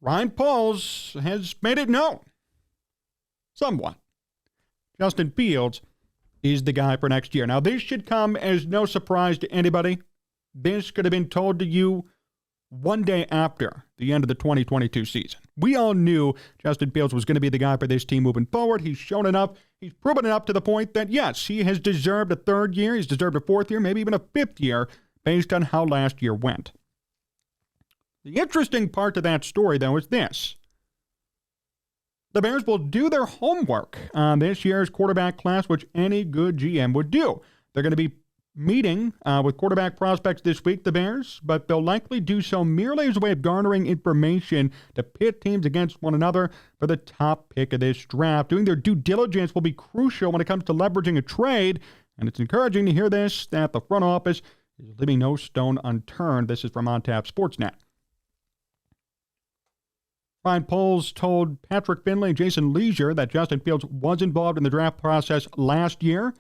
Ryan Poles has made it known. Somewhat. Justin Fields is the guy for next year. Now, this should come as no surprise to anybody. This could have been told to you one day after the end of the 2022 season. We all knew Justin Fields was going to be the guy for this team moving forward. He's shown enough. He's proven it up to the point that, yes, he has deserved a third year. He's deserved a fourth year, maybe even a fifth year, based on how last year went. The interesting part to that story, though, is this. The Bears will do their homework on this year's quarterback class, which any good GM would do. They're going to be meeting with quarterback prospects this week, the Bears, but they'll likely do so merely as a way of garnering information to pit teams against one another for the top pick of this draft. Doing their due diligence will be crucial when it comes to leveraging a trade, and it's encouraging to hear this, that the front office is leaving no stone unturned. This is from OnTap Sportsnet. Ryan Poles told Patrick Finley and Jason Leisure that Justin Fields was involved in the draft process last year,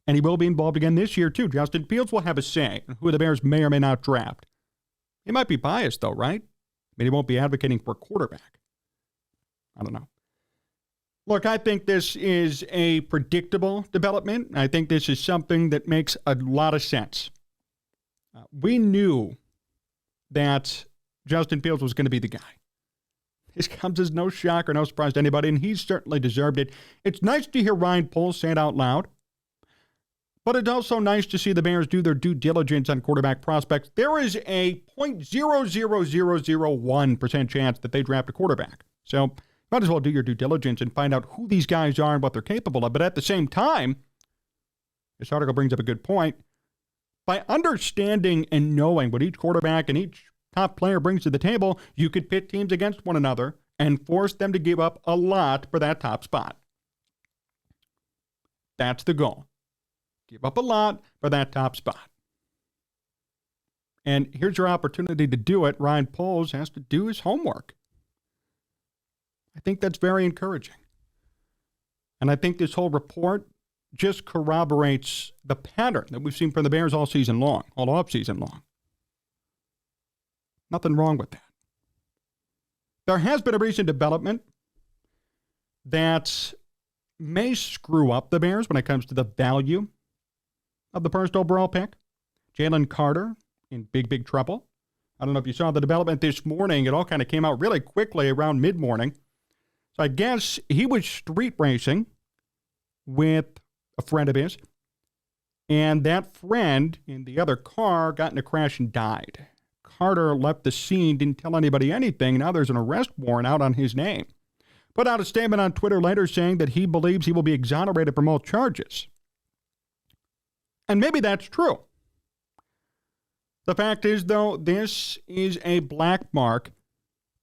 and he will be involved again this year, too. Justin Fields will have a say in who the Bears may or may not draft. He might be biased, though, right? I mean, he won't be advocating for a quarterback. I don't know. Look, I think this is a predictable development. I think this is something that makes a lot of sense. We knew that Justin Fields was going to be the guy. This comes as no shock or no surprise to anybody, and he's certainly deserved it. It's nice to hear Ryan Poles say it out loud, but it's also nice to see the Bears do their due diligence on quarterback prospects. There is a 0.00001% chance that they draft a quarterback. So might as well do your due diligence and find out who these guys are and what they're capable of. But at the same time, this article brings up a good point. By understanding and knowing what each quarterback and each top player brings to the table, you could pit teams against one another and force them to give up a lot for that top spot. That's the goal. Give up a lot for that top spot. And here's your opportunity to do it. Ryan Poles has to do his homework. I think that's very encouraging. And I think this whole report just corroborates the pattern that we've seen from the Bears all season long, all offseason long. Nothing wrong with that. There has been a recent development that may screw up the Bears when it comes to the value of the first overall pick. Jalen Carter in big trouble. I don't know if you saw the development this morning. It all kind of came out really quickly around mid-morning. So I guess he was street racing with a friend of his, and that friend in the other car got in a crash and died. Carter left the scene, didn't tell anybody anything. Now there's an arrest warrant out on his name. Put out a statement on Twitter later saying that he believes he will be exonerated from all charges. And maybe that's true. The fact is, though, this is a black mark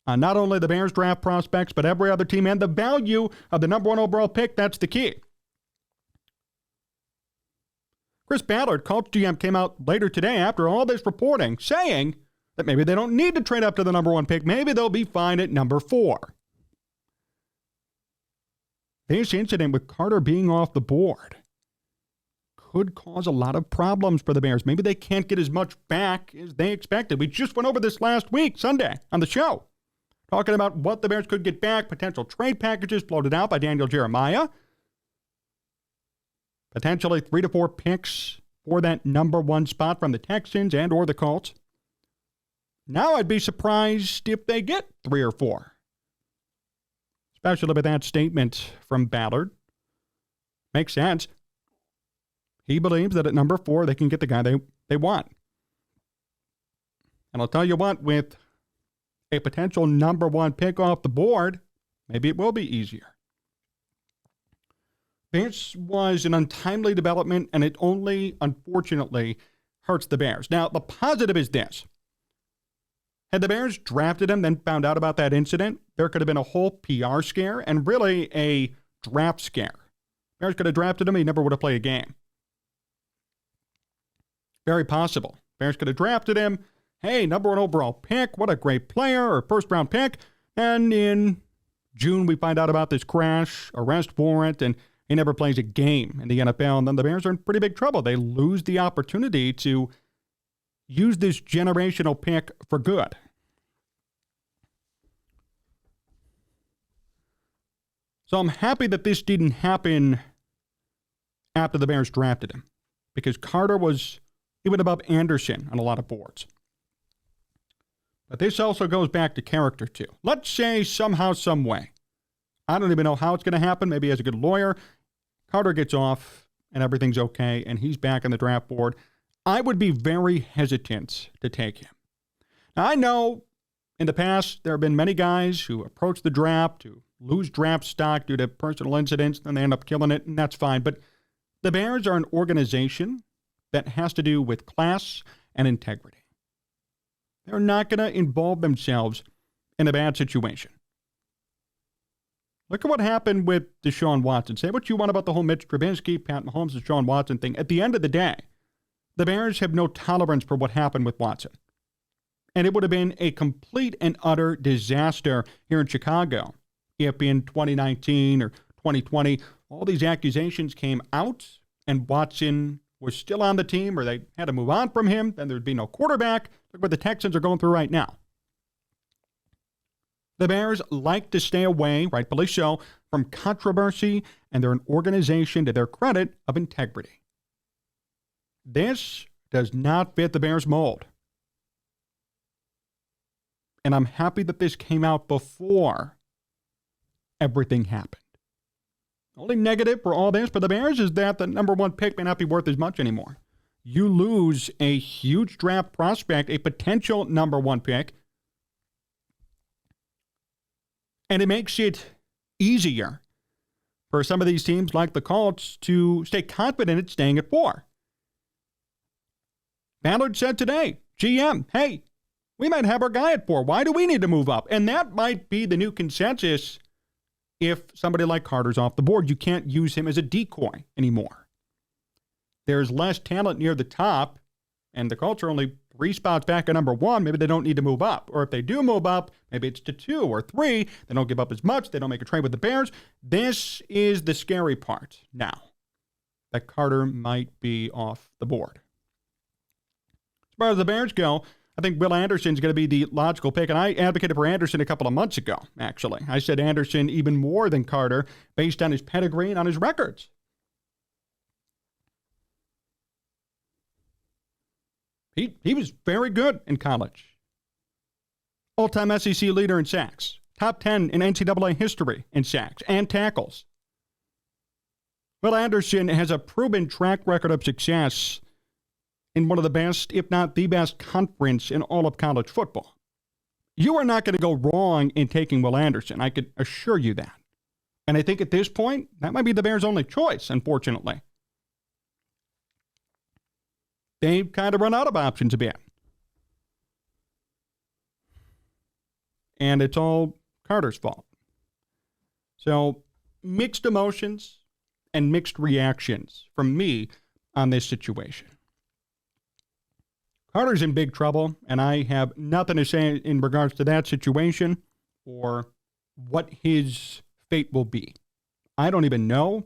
on not only the Bears draft prospects, but every other team, and the value of the number one overall pick. That's the key. Chris Ballard, Colts GM, came out later today after all this reporting saying that maybe they don't need to trade up to the number one pick. Maybe they'll be fine at number 4. This incident with Carter being off the board could cause a lot of problems for the Bears. Maybe they can't get as much back as they expected. We just went over this last week, Sunday, on the show, talking about what the Bears could get back, potential trade packages floated out by Daniel Jeremiah, potentially 3 to 4 picks for that number one spot from the Texans and or the Colts. Now I'd be surprised if they get 3 or 4. Especially with that statement from Ballard. Makes sense. He believes that at number 4, they can get the guy they want. And I'll tell you what, with a potential number one pick off the board, maybe it will be easier. This was an untimely development, and it only, unfortunately, hurts the Bears. Now, the positive is this. Had the Bears drafted him, then found out about that incident, there could have been a whole PR scare and really a draft scare. Bears could have drafted him, he never would have played a game. Very possible. Bears could have drafted him. Hey, number one overall pick, what a great player, or first round pick. And in June, we find out about this crash, arrest warrant, and he never plays a game in the NFL. And then the Bears are in pretty big trouble. They lose the opportunity to use this generational pick for good. So I'm happy that this didn't happen after the Bears drafted him, because Carter was even above Anderson on a lot of boards. But this also goes back to character, too. Let's say somehow, some way, I don't even know how it's going to happen. Maybe as a good lawyer, Carter gets off and everything's okay and he's back on the draft board. I would be very hesitant to take him. Now, I know in the past there have been many guys who approach the draft, who lose draft stock due to personal incidents, and they end up killing it, and that's fine. But the Bears are an organization that has to do with class and integrity. They're not going to involve themselves in a bad situation. Look at what happened with Deshaun Watson. Say what you want about the whole Mitch Trubisky, Pat Mahomes, Deshaun Watson thing. At the end of the day, the Bears have no tolerance for what happened with Watson. And it would have been a complete and utter disaster here in Chicago if in 2019 or 2020, all these accusations came out and Watson was still on the team, or they had to move on from him, then there'd be no quarterback. Look what the Texans are going through right now. The Bears like to stay away, rightfully so, from controversy, and they're an organization, to their credit, of integrity. This does not fit the Bears mold. And I'm happy that this came out before everything happened. Only negative for all this for the Bears is that the number one pick may not be worth as much anymore. You lose a huge draft prospect, a potential number one pick, and it makes it easier for some of these teams like the Colts to stay confident at staying at 4. Ballard said today, GM, hey, we might have our guy at 4. Why do we need to move up? And that might be the new consensus. If somebody like Carter's off the board, you can't use him as a decoy anymore. There's less talent near the top, and the Colts are only 3 spots back at number 1. Maybe they don't need to move up. Or if they do move up, maybe it's to 2 or 3. They don't give up as much. They don't make a trade with the Bears. This is the scary part now, that Carter might be off the board. As far as the Bears go, I think Will Anderson's going to be the logical pick, and I advocated for Anderson a couple of months ago, actually. I said Anderson even more than Carter based on his pedigree and on his records. He was very good in college. All-time SEC leader in sacks. Top 10 in NCAA history in sacks and tackles. Will Anderson has a proven track record of success in one of the best, if not the best, conference in all of college football. You are not going to go wrong in taking Will Anderson. I could assure you that. And I think at this point, that might be the Bears' only choice, unfortunately. They've kind of run out of options a bit. And it's all Carter's fault. So, mixed emotions and mixed reactions from me on this situation. Carter's in big trouble, and I have nothing to say in regards to that situation or what his fate will be. I don't even know,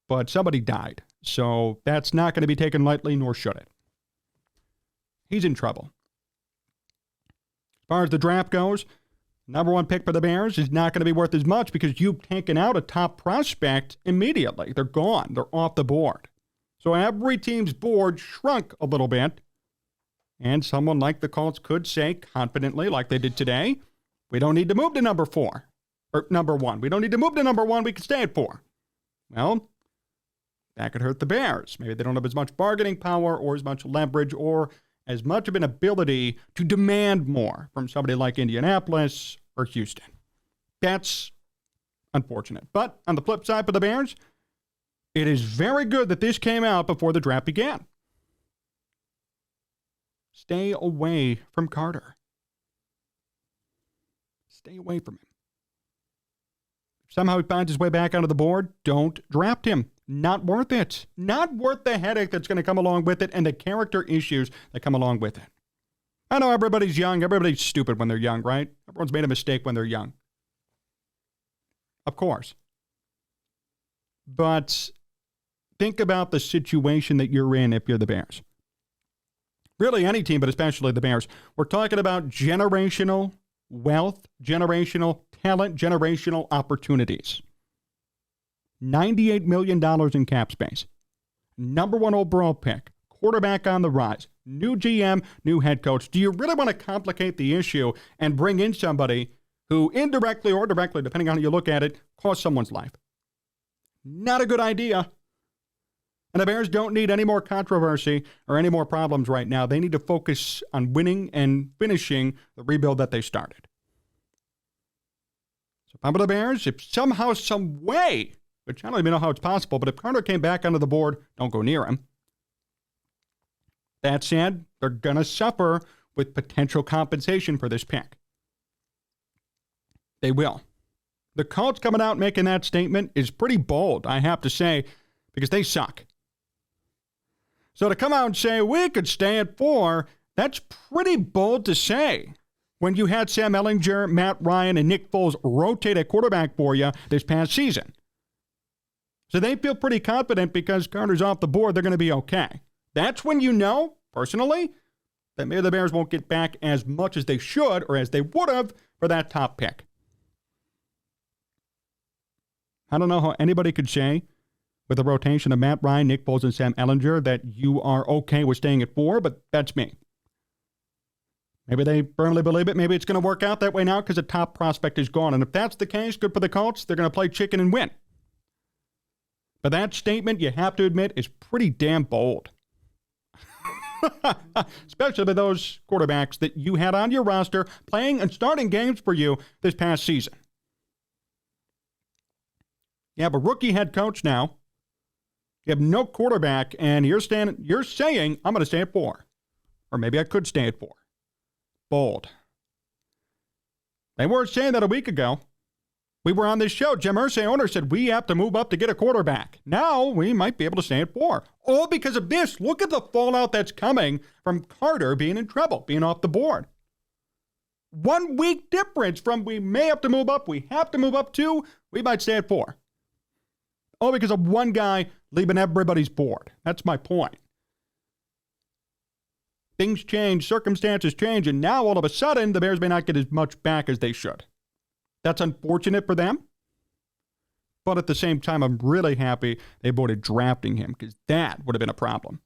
but somebody died. So that's not going to be taken lightly, nor should it. He's in trouble. As far as the draft goes, number 1 pick for the Bears is not going to be worth as much because you've taken out a top prospect immediately. They're gone. They're off the board. So every team's board shrunk a little bit. And someone like the Colts could say confidently, like they did today, we don't need to move to number 4 or number 1. We don't need to move to number 1. We can stay at 4. Well, that could hurt the Bears. Maybe they don't have as much bargaining power or as much leverage or as much of an ability to demand more from somebody like Indianapolis or Houston. That's unfortunate. But on the flip side for the Bears, it is very good that this came out before the draft began. Stay away from Carter. Stay away from him. If somehow he finds his way back onto the board, don't draft him. Not worth it. Not worth the headache that's going to come along with it and the character issues that come along with it. I know everybody's young. Everybody's stupid when they're young, right? Everyone's made a mistake when they're young. Of course. But think about the situation that you're in if you're the Bears. Really any team, but especially the Bears. We're talking about generational wealth, generational talent, generational opportunities. $98 million in cap space. Number 1 overall pick. Quarterback on the rise. New GM, new head coach. Do you really want to complicate the issue and bring in somebody who indirectly or directly, depending on how you look at it, cost someone's life? Not a good idea. And the Bears don't need any more controversy or any more problems right now. They need to focus on winning and finishing the rebuild that they started. So if I'm the Bears, if somehow, some way, which I don't even know how it's possible, but if Carter came back onto the board, don't go near him. That said, they're going to suffer with potential compensation for this pick. They will. The Colts coming out making that statement is pretty bold, I have to say, because they suck. So to come out and say, we could stay at 4, that's pretty bold to say when you had Sam Ehlinger, Matt Ryan, and Nick Foles rotate at quarterback for you this past season. So they feel pretty confident because Carter's off the board, they're going to be okay. That's when you know, personally, that maybe the Bears won't get back as much as they should or as they would have for that top pick. I don't know how anybody could say with the rotation of Matt Ryan, Nick Foles, and Sam Ehlinger that you are okay with staying at 4, but that's me. Maybe they firmly believe it. Maybe it's going to work out that way now because the top prospect is gone. And if that's the case, good for the Colts. They're going to play chicken and win. But that statement, you have to admit, is pretty damn bold. Especially with those quarterbacks that you had on your roster playing and starting games for you this past season. You have a rookie head coach now. You have no quarterback, and you're saying, I'm going to stay at 4. Or maybe I could stay at 4. Bold. They weren't saying that a week ago. We were on this show. Jim Irsay, owner, said we have to move up to get a quarterback. Now we might be able to stay at 4. All because of this. Look at the fallout that's coming from Carter being in trouble, being off the board. 1 week difference from we may have to move up, we have to move up to, we might stay at 4. All because of one guy leaving everybody's board. That's my point. Things change, circumstances change, and now all of a sudden the Bears may not get as much back as they should. That's unfortunate for them. But at the same time, I'm really happy they avoided drafting him because that would have been a problem.